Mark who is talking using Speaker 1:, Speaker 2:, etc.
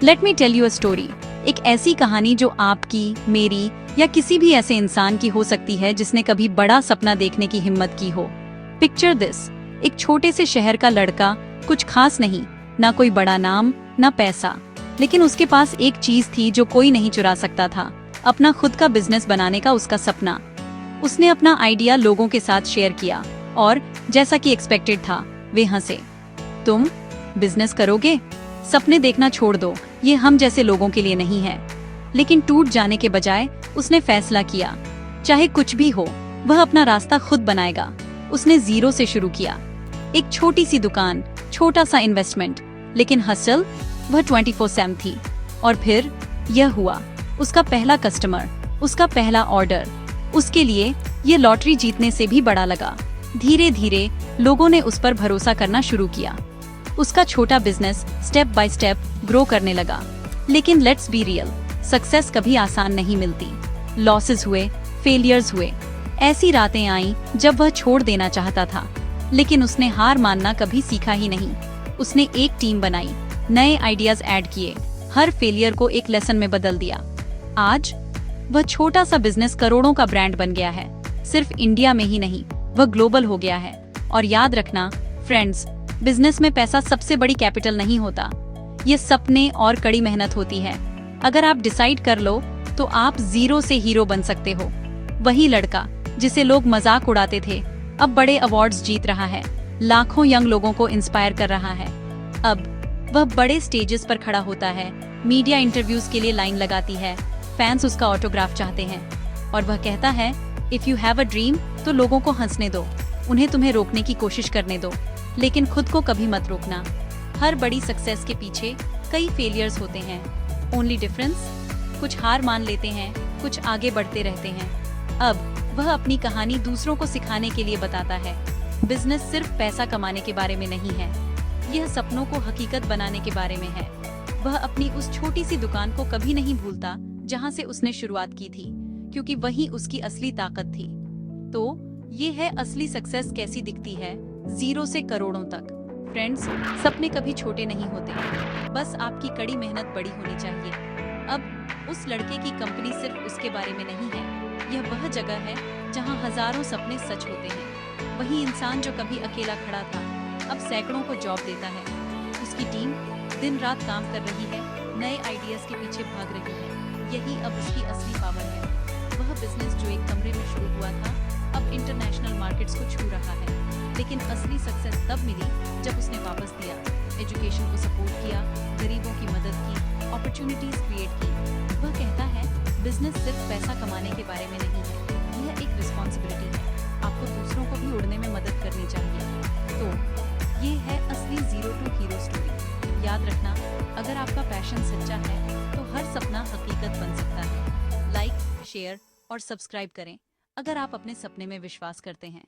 Speaker 1: Late me tell you a story. एक ऐसी कहानी जो आपकी, मेरी या किसी भी ऐसे इंसान की हो सकती है जिसने कभी बड़ा सपना देखने की हिम्मत की हो। पिक्चर दिस, एक छोटे से शहर का लड़का, कुछ खास नहीं, ना कोई बड़ा नाम, ना पैसा, लेकिन उसके पास एक चीज थी जो कोई नहीं चुरा सकता था, अपना खुद का बिजनेस बनाने का उसका सपना। उसने अपना आइडिया लोगों के साथ शेयर किया और जैसा कि एक्सपेक्टेड था, वे हंसे। तुम बिजनेस करोगे? सपने देखना छोड़ दो, ये हम जैसे लोगों के लिए नहीं है। लेकिन टूट जाने के बजाय उसने फैसला किया, चाहे कुछ भी हो, वह अपना रास्ता खुद बनाएगा। उसने जीरो से शुरू किया, एक छोटी सी दुकान, छोटा सा इन्वेस्टमेंट, लेकिन हसल वह 24/7 थी। और फिर यह हुआ, उसका पहला कस्टमर, उसका पहला ऑर्डर। उसके लिए ये लॉटरी जीतने से भी बड़ा लगा। धीरे धीरे लोगों ने उस पर भरोसा करना शुरू किया। उसका छोटा business step by step grow करने लगा। लेकिन लेट्स बी रियल, सक्सेस कभी आसान नहीं मिलती। लॉसेस हुए, फेलियर्स हुए, ऐसी रातें आईं जब वह छोड़ देना चाहता था, लेकिन उसने हार मानना कभी सीखा ही नहीं। उसने एक टीम बनाई, नए आइडियाज ऐड किए, हर फेलियर को एक लेसन में बदल दिया। आज वह छोटा सा बिजनेस करोड़ों का ब्रांड बन गया है। सिर्फ इंडिया में ही नहीं, वह ग्लोबल हो गया है। और याद रखना फ्रेंड्स, बिजनेस में पैसा सबसे बड़ी कैपिटल नहीं होता, ये सपने और कड़ी मेहनत होती है। अगर आप डिसाइड कर लो तो आप जीरो से हीरो बन सकते हो। वही लड़का जिसे लोग मजाक उड़ाते थे, अब बड़े अवार्ड्स जीत रहा है, लाखों यंग लोगों को इंस्पायर कर रहा है। अब वह बड़े स्टेजेस पर खड़ा होता है, मीडिया इंटरव्यूज के लिए लाइन लगाती है, फैंस उसका ऑटोग्राफ चाहते हैं, और वह कहता है, if you have a dream तो लोगों को हंसने दो, उन्हें तुम्हें रोकने की कोशिश करने दो, लेकिन खुद को कभी मत रोकना। हर बड़ी सक्सेस के पीछे कई फेलियर्स होते हैं। ओनली डिफरेंस, कुछ हार मान लेते हैं, कुछ आगे बढ़ते रहते हैं। अब वह अपनी कहानी दूसरों को सिखाने के लिए बताता है। बिजनेस सिर्फ पैसा कमाने के बारे में नहीं है, यह सपनों को हकीकत बनाने के बारे में है। वह अपनी उस छोटी सी दुकान को कभी नहीं भूलता जहां से उसने शुरुआत की थी, क्योंकि वही उसकी असली ताकत थी। तो ये है असली सक्सेस कैसी दिखती है, जीरो से करोड़ों तक। फ्रेंड्स, सपने कभी छोटे नहीं होते, बस आपकी कड़ी मेहनत बड़ी होनी चाहिए। अब उस लड़के की कंपनी सिर्फ उसके बारे में नहीं है, यह वह जगह है जहां हजारों सपने सच होते हैं। वही इंसान जो कभी अकेला खड़ा था, अब सैकड़ों को जॉब देता है। उसकी टीम दिन रात काम कर रही है, नए आइडियाज के पीछे भाग रही है। यही अब उसकी असली पावर है। वह बिजनेस जो एक कमरे में शुरू हुआ था, अब इंटरनेशनल मार्केट्स को छू रहा है। लेकिन असली सक्सेस तब मिली जब उसने वापस दिया, एजुकेशन को सपोर्ट किया, गरीबों की मदद की, अपॉर्चुनिटीज क्रिएट की। वह कहता है, बिजनेस सिर्फ पैसा कमाने के बारे में नहीं है, यह एक रिस्पॉन्सिबिलिटी है। आपको दूसरों को भी उड़ने में मदद करनी चाहिए। तो ये है असली जीरो टू हीरो स्टोरी। याद रखना, अगर आपका पैशन सच्चा है तो हर सपना हकीकत बन सकता है। लाइक, शेयर और सब्सक्राइब करें अगर आप अपने सपने में विश्वास करते हैं।